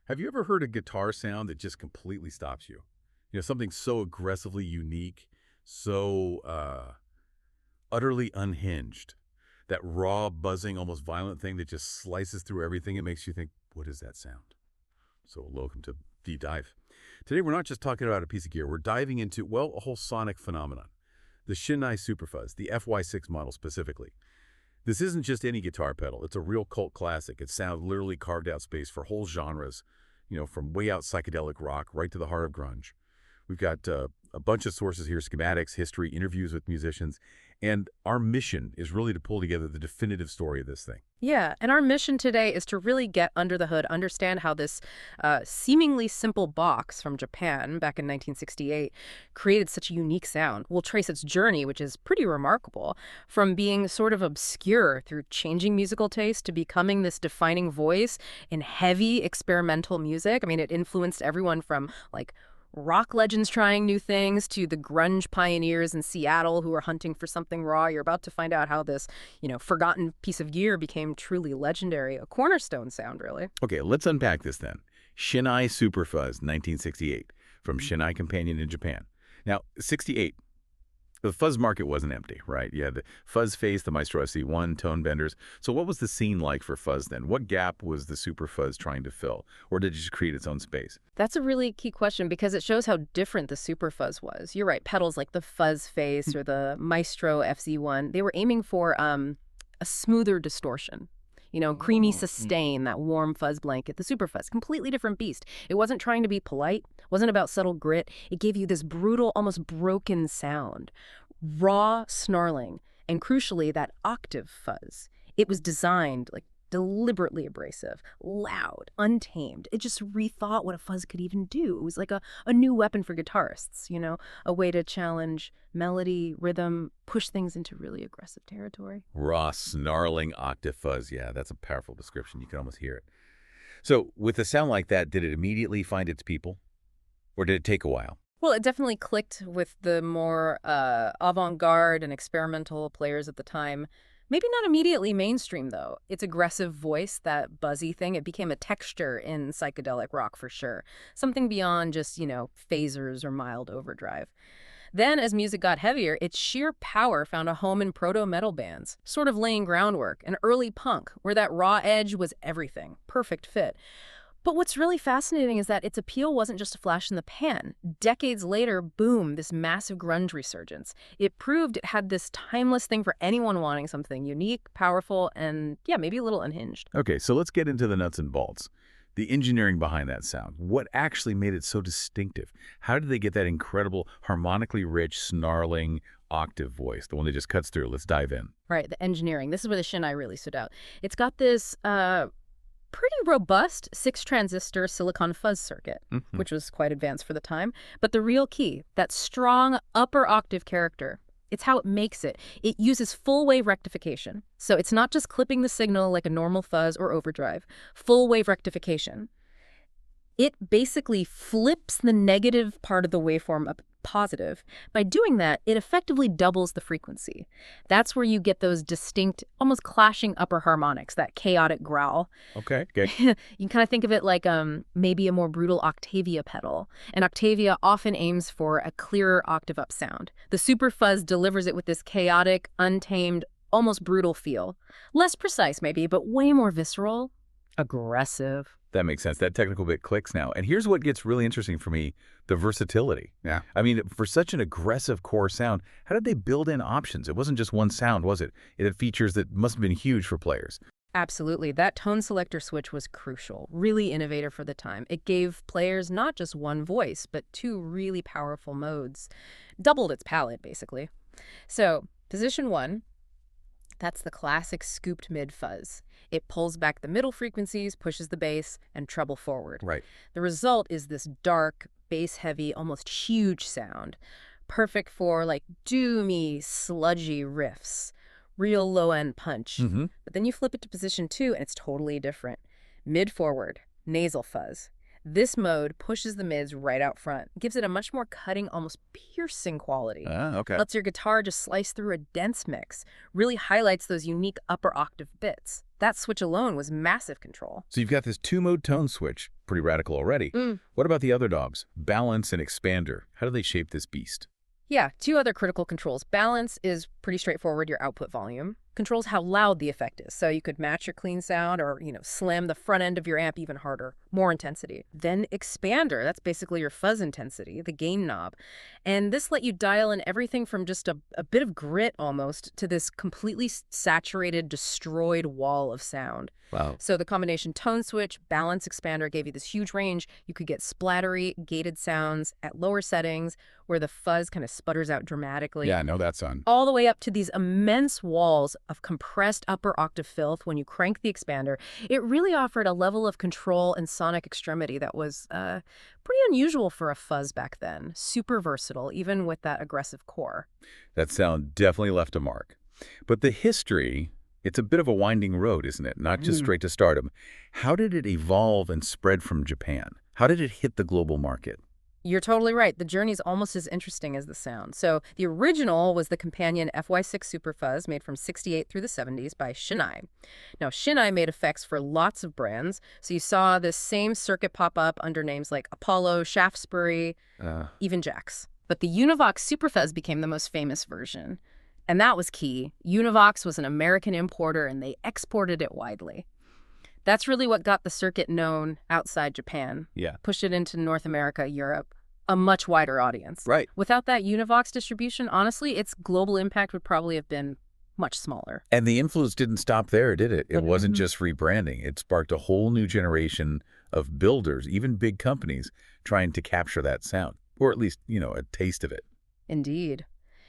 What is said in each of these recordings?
Have you ever heard a guitar sound that just completely stops you? Something so aggressively unique, so utterly unhinged. That raw, buzzing, almost violent thing that just slices through everything. It makes you think, what is that sound? So welcome to Deep Dive. Today, we're not just talking about a piece of gear. We're diving into, well, a whole sonic phenomenon. The Shin Super Fuzz, the FY6 model specifically. This isn't just any guitar pedal. It's a real cult classic. Its sound literally carved out space for whole genres, from way out psychedelic rock right to the heart of grunge. We've got a bunch of sources here, schematics, history, interviews with musicians, and our mission is really to pull together the definitive story of this thing. Yeah, and our mission today is to really get under the hood, understand how this seemingly simple box from Japan back in 1968 created such a unique sound. We'll trace its journey, which is pretty remarkable, from being sort of obscure through changing musical taste to becoming this defining voice in heavy experimental music. I mean, it influenced everyone from, like, rock legends trying new things to the grunge pioneers in Seattle who are hunting for something raw. You're about to find out how this, forgotten piece of gear became truly legendary, a cornerstone sound, really. Okay, let's unpack this then. Shin Super Fuzz, 1968, from Shin Companion in Japan. Now, 68, the fuzz market wasn't empty, right? You had the Fuzz Face, the Maestro SC1, tone benders. So what was the scene like for fuzz then? What gap was the Super Fuzz trying to fill? Or did it just create its own space? That's a really key question because it shows how different the Super Fuzz was. You're right, pedals like the Fuzz Face or the Maestro FZ1, they were aiming for a smoother distortion. Creamy sustain, that warm fuzz blanket. The Super Fuzz, completely different beast. It wasn't trying to be polite, wasn't about subtle grit. It gave you this brutal, almost broken sound. Raw snarling, and crucially, that octave fuzz. It was designed, deliberately abrasive, loud, untamed. It just rethought what a fuzz could even do. It was like a new weapon for guitarists, a way to challenge melody, rhythm, push things into really aggressive territory. Raw, snarling octave fuzz. Yeah, that's a powerful description. You can almost hear it. So with a sound like that, did it immediately find its people? Or did it take a while? Well, it definitely clicked with the more avant-garde and experimental players at the time. Maybe not immediately mainstream, though. Its aggressive voice, that buzzy thing, it became a texture in psychedelic rock for sure. Something beyond just, phasers or mild overdrive. Then, as music got heavier, its sheer power found a home in proto-metal bands, sort of laying groundwork, and early punk, where that raw edge was everything. Perfect fit. But what's really fascinating is that its appeal wasn't just a flash in the pan. Decades later, boom, this massive grunge resurgence. It proved it had this timeless thing for anyone wanting something unique, powerful, and, maybe a little unhinged. Okay, so let's get into the nuts and bolts. The engineering behind that sound. What actually made it so distinctive? How did they get that incredible, harmonically rich, snarling octave voice, the one that just cuts through? Let's dive in. Right, the engineering. This is where the Shin really stood out. It's got this pretty robust 6-transistor silicon fuzz circuit, which was quite advanced for the time. But the real key, that strong upper octave character, it's how it makes it. It uses full wave rectification. So it's not just clipping the signal like a normal fuzz or overdrive. Full wave rectification. It basically flips the negative part of the waveform up positive. By doing that, it effectively doubles the frequency. That's where you get those distinct, almost clashing upper harmonics, that chaotic growl. Okay. You can kind of think of it like maybe a more brutal Octavia pedal. And Octavia often aims for a clearer octave up sound. The Super Fuzz delivers it with this chaotic, untamed, almost brutal feel. Less precise maybe, but way more visceral, aggressive. That makes sense. That technical bit clicks now. And here's what gets really interesting for me, the versatility. Yeah. I mean, for such an aggressive core sound, how did they build in options? It wasn't just one sound, was it? It had features that must have been huge for players. Absolutely. That tone selector switch was crucial, really innovative for the time. It gave players not just one voice, but 2 really powerful modes. Doubled its palette, basically. So, position 1, that's the classic scooped mid fuzz. It pulls back the middle frequencies, pushes the bass, and treble forward. Right. The result is this dark, bass-heavy, almost huge sound. Perfect for, doomy, sludgy riffs. Real low-end punch. But then you flip it to position 2, and it's totally different. Mid-forward, nasal fuzz. This mode pushes the mids right out front, gives it a much more cutting, almost piercing quality. Okay. Lets your guitar just slice through a dense mix, really highlights those unique upper octave bits. That switch alone was massive control. So you've got this two-mode tone switch, pretty radical already. What about the other knobs? Balance and expander. How do they shape this beast? Yeah, two other critical controls. Balance is pretty straightforward, your output volume. Controls how loud the effect is, so you could match your clean sound or, slam the front end of your amp even harder, more intensity. Then expander, that's basically your fuzz intensity, the gain knob. And this let you dial in everything from just a bit of grit almost to this completely saturated, destroyed wall of sound. Wow. So the combination tone switch, balance, expander gave you this huge range. You could get splattery, gated sounds at lower settings where the fuzz kind of sputters out dramatically. Yeah, I know that sound. All the way up to these immense walls of compressed upper octave filth when you crank the expander. It really offered a level of control and sonic extremity that was pretty unusual for a fuzz back then. Super versatile, even with that aggressive core. That sound definitely left a mark. But the history, it's a bit of a winding road, isn't it? Not just straight to stardom. How did it evolve and spread from Japan? How did it hit the global market? You're totally right. The journey's almost as interesting as the sound. So the original was the companion FY6 Super Fuzz, made from 68 through the 70s by Shin. Now, Shin made effects for lots of brands. So you saw this same circuit pop up under names like Apollo, Shaftesbury, even Jax. But the Univox Super Fuzz became the most famous version. And that was key. Univox was an American importer, and they exported it widely. That's really what got the circuit known outside Japan. Yeah. Pushed it into North America, Europe, a much wider audience. Right. Without that Univox distribution, honestly, its global impact would probably have been much smaller. And the influence didn't stop there, did it? It wasn't just rebranding. It sparked a whole new generation of builders, even big companies, trying to capture that sound, or at least, a taste of it. Indeed.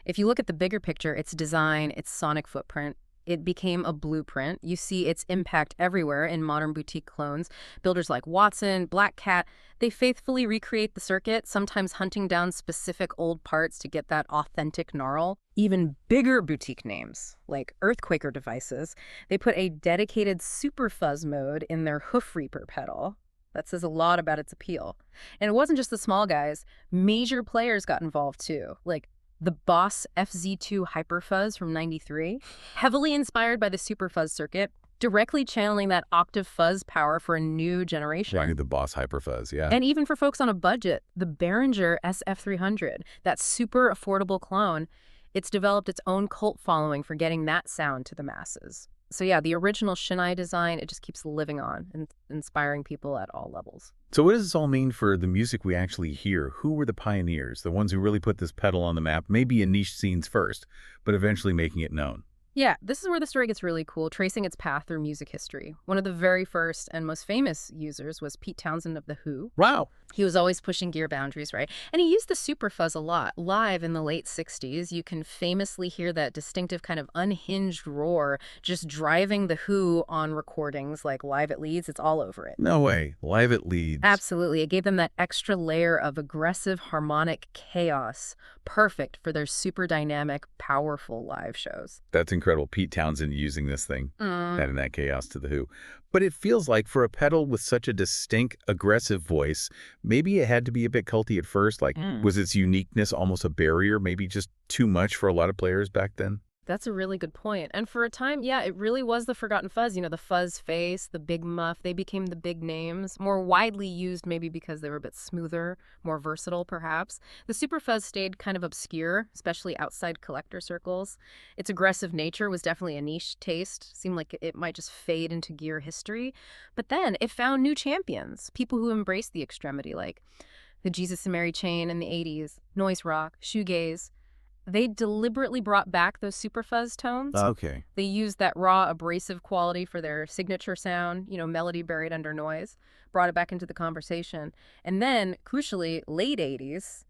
If you look at the bigger picture, its design, its sonic footprint, it became a blueprint. You see its impact everywhere in modern boutique clones. Builders like Watson, Black Cat, they faithfully recreate the circuit, sometimes hunting down specific old parts to get that authentic gnarl. Even bigger boutique names, like Earthquaker Devices, they put a dedicated super fuzz mode in their Hoof Reaper pedal. That says a lot about its appeal. And it wasn't just the small guys. Major players got involved too, like the Boss FZ2 Hyperfuzz from '93, heavily inspired by the Super Fuzz circuit, directly channeling that octave fuzz power for a new generation. Right, the Boss Hyperfuzz, yeah. And even for folks on a budget, the Behringer SF300, that super affordable clone, it's developed its own cult following for getting that sound to the masses. So yeah, the original Shin design, it just keeps living on and inspiring people at all levels. So what does this all mean for the music we actually hear? Who were the pioneers, the ones who really put this pedal on the map, maybe in niche scenes first, but eventually making it known? Yeah, this is where the story gets really cool, tracing its path through music history. One of the very first and most famous users was Pete Townsend of The Who. Wow. He was always pushing gear boundaries, right? And he used the Super Fuzz a lot. Live in the late 60s, you can famously hear that distinctive kind of unhinged roar just driving The Who on recordings like Live at Leeds. It's all over it. No way. Live at Leeds. Absolutely. It gave them that extra layer of aggressive harmonic chaos, perfect for their super dynamic, powerful live shows. That's incredible. Pete Townsend using this thing, adding that chaos to The Who. But it feels like for a pedal with such a distinct, aggressive voice, maybe it had to be a bit culty at first. Like, was its uniqueness almost a barrier, maybe just too much for a lot of players back then? That's a really good point. And for a time, yeah, it really was the forgotten fuzz. The fuzz face, the big muff, they became the big names, more widely used maybe because they were a bit smoother, more versatile perhaps. The super fuzz stayed kind of obscure, especially outside collector circles. Its aggressive nature was definitely a niche taste, seemed like it might just fade into gear history. But then it found new champions, people who embraced the extremity, like the Jesus and Mary chain in the 80s, noise rock, shoegaze. They deliberately brought back those super fuzz tones. Okay. They used that raw, abrasive quality for their signature sound, melody buried under noise, brought it back into the conversation. And then, crucially, late 80s,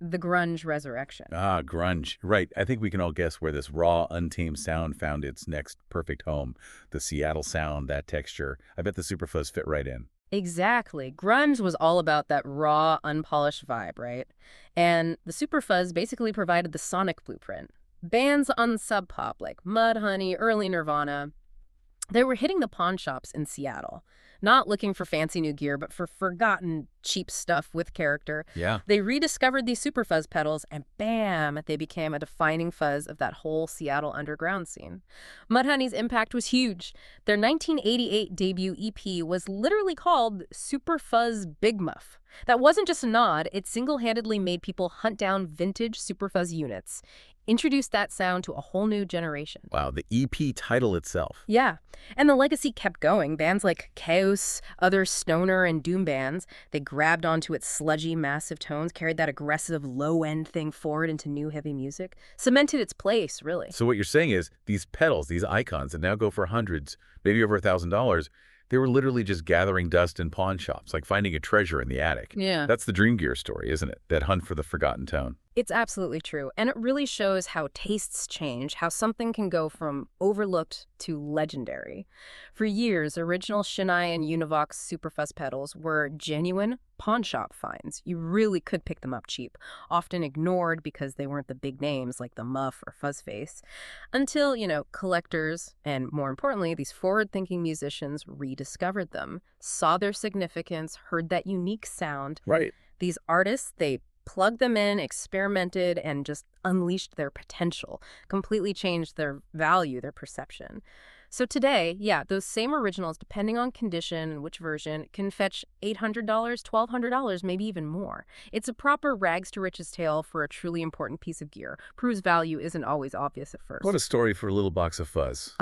the grunge resurrection. Grunge. Right. I think we can all guess where this raw, untamed sound found its next perfect home. The Seattle sound, that texture. I bet the super fuzz fit right in. Exactly. Grunge was all about that raw, unpolished vibe, right? And the Super Fuzz basically provided the sonic blueprint. Bands on Sub Pop like Mudhoney, early Nirvana, they were hitting the pawn shops in Seattle. not looking for fancy new gear, but for forgotten cheap stuff with character. Yeah. They rediscovered these Super Fuzz pedals, and bam, they became a defining fuzz of that whole Seattle underground scene. Mudhoney's impact was huge. Their 1988 debut EP was literally called Super Fuzz Big Muff. That wasn't just a nod, it single-handedly made people hunt down vintage Super Fuzz units, introduced that sound to a whole new generation. Wow, the EP title itself. Yeah, and the legacy kept going. Bands like Chaos, other stoner and doom bands, they grabbed onto its sludgy, massive tones, carried that aggressive, low-end thing forward into new heavy music, cemented its place, really. So what you're saying is these pedals, these icons that now go for hundreds, maybe over $1,000, they were literally just gathering dust in pawn shops, like finding a treasure in the attic. Yeah. That's the Dream Gear story, isn't it? That hunt for the forgotten tone. It's absolutely true, and it really shows how tastes change, how something can go from overlooked to legendary. For years, original Shin and Univox Super Fuzz pedals were genuine pawn shop finds. You really could pick them up cheap, often ignored because they weren't the big names like the Muff or Fuzzface, until, collectors, and more importantly, these forward-thinking musicians rediscovered them, saw their significance, heard that unique sound. Right. These artists, they plugged them in, experimented, and just unleashed their potential, completely changed their value, their perception. So today, yeah, those same originals, depending on condition and which version, can fetch $800, $1,200, maybe even more. It's a proper rags to riches tale for a truly important piece of gear. Prue's value isn't always obvious at first. What a story for a little box of fuzz.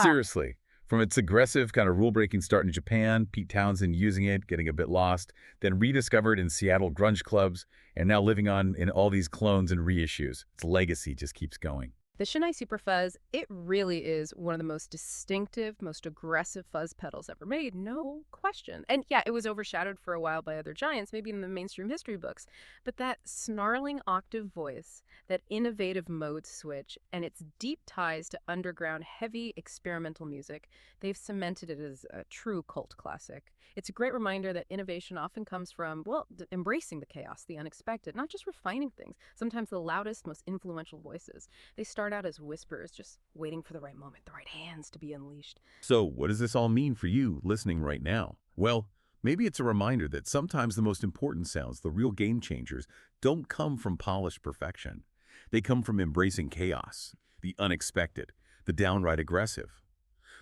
Seriously. From its aggressive kind of rule-breaking start in Japan, Pete Townsend using it, getting a bit lost, then rediscovered in Seattle grunge clubs, and now living on in all these clones and reissues. Its legacy just keeps going. The Shin Super Fuzz, it really is one of the most distinctive, most aggressive fuzz pedals ever made, no question. And yeah, it was overshadowed for a while by other giants, maybe in the mainstream history books. But that snarling octave voice, that innovative mode switch, and its deep ties to underground, heavy experimental music, they've cemented it as a true cult classic. It's a great reminder that innovation often comes from, embracing the chaos, the unexpected, not just refining things. Sometimes the loudest, most influential voices, they start out as whispers, just waiting for the right moment, the right hands to be unleashed. So what does this all mean for you listening right now? Well, maybe it's a reminder that sometimes the most important sounds, the real game changers, don't come from polished perfection. They come from embracing chaos, the unexpected, the downright aggressive.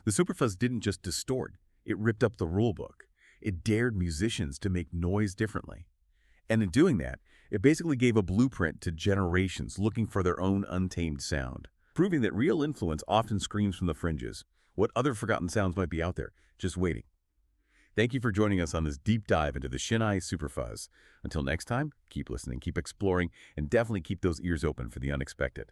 The Superfuzz didn't just distort, it ripped up the rulebook. It dared musicians to make noise differently. And in doing that, it basically gave a blueprint to generations looking for their own untamed sound, proving that real influence often screams from the fringes. What other forgotten sounds might be out there, just waiting. Thank you for joining us on this deep dive into the Shin Superfuzz. Until next time, keep listening, keep exploring, and definitely keep those ears open for the unexpected.